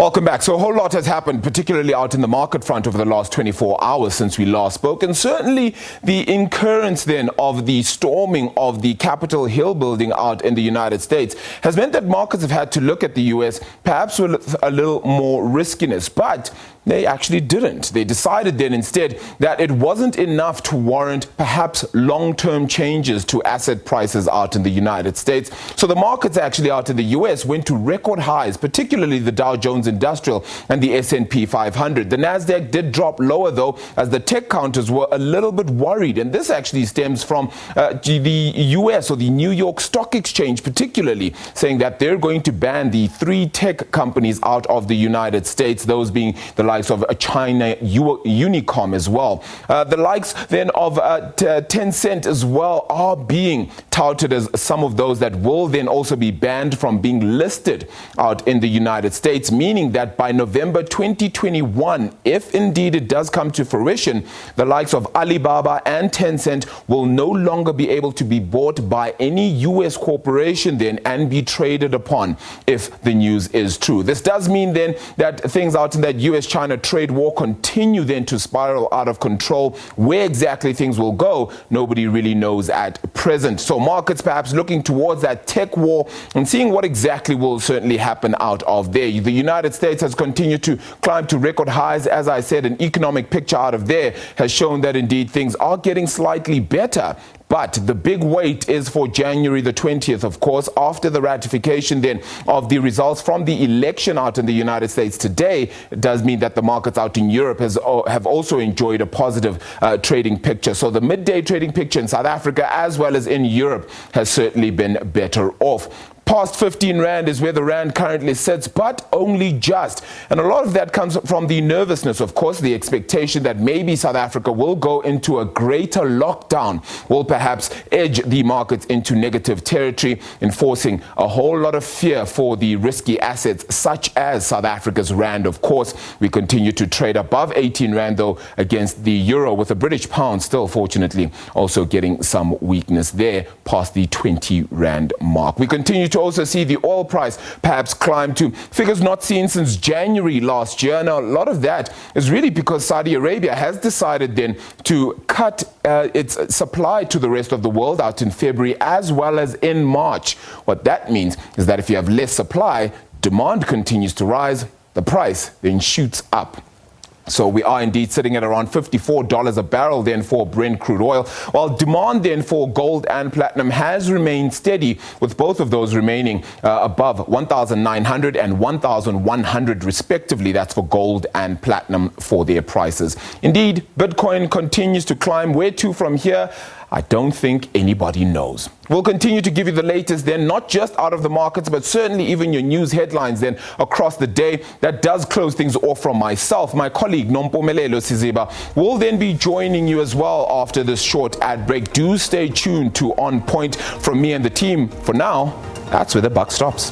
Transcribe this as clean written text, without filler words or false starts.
Welcome back. So a whole lot has happened, particularly out in the market front over the last 24 hours since we last spoke. And certainly the incurrence then of the storming of the Capitol Hill building out in the United States has meant that markets have had to look at the US perhaps with a little more riskiness. But they actually didn't. They decided then instead that it wasn't enough to warrant perhaps long-term changes to asset prices out in the United States. So the markets actually out in the US went to record highs, particularly the Dow Jones Industrial and the S&P 500. The Nasdaq did drop lower though, as the tech counters were a little bit worried. And this actually stems from the US, or the New York Stock Exchange particularly, saying that they're going to ban the 3 tech companies out of the United States, those being the likes of China Unicom as well. The likes then of Tencent as well are being touted as some of those that will then also be banned from being listed out in the United States, meaning that by November 2021, if indeed it does come to fruition, the likes of Alibaba and Tencent will no longer be able to be bought by any US corporation then and be traded upon if the news is true. This does mean then that things out in that US-China trade war continue then to spiral out of control. Where exactly things will go, nobody really knows at present. So markets perhaps looking towards that tech war and seeing what exactly will certainly happen out of there. The United States has continued to climb to record highs. As I said, an economic picture out of there has shown that indeed things are getting slightly better. But the big wait is for January the 20th, of course, after the ratification then of the results from the election out in the United States today. It does mean that the markets out in Europe have also enjoyed a positive trading picture. So the midday trading picture in South Africa as well as in Europe has certainly been better off. Past 15 Rand is where the Rand currently sits, but only just. And a lot of that comes from the nervousness, of course, the expectation that maybe South Africa will go into a greater lockdown will perhaps edge the markets into negative territory, enforcing a whole lot of fear for the risky assets such as South Africa's Rand. Of course, we continue to trade above 18 Rand though against the euro, with the British pound still fortunately also getting some weakness there past the 20 Rand mark. We continue to also see the oil price perhaps climb to figures not seen since January last year. Now, a lot of that is really because Saudi Arabia has decided then to cut its supply to the rest of the world out in February as well as in March. What that means is that if you have less supply, demand continues to rise, the price then shoots up. So we are indeed sitting at around $54 a barrel then for Brent crude oil, while demand then for gold and platinum has remained steady, with both of those remaining above 1,900 and 1,100 respectively. That's for gold and platinum for their prices. Indeed, Bitcoin continues to climb. Where to from here? I don't think anybody knows. We'll continue to give you the latest then, not just out of the markets, but certainly even your news headlines then across the day. That does close things off from myself. My colleague Nompumelelo Siziba will then be joining you as well after this short ad break. Do stay tuned to On Point from me and the team. For now, that's where the buck stops.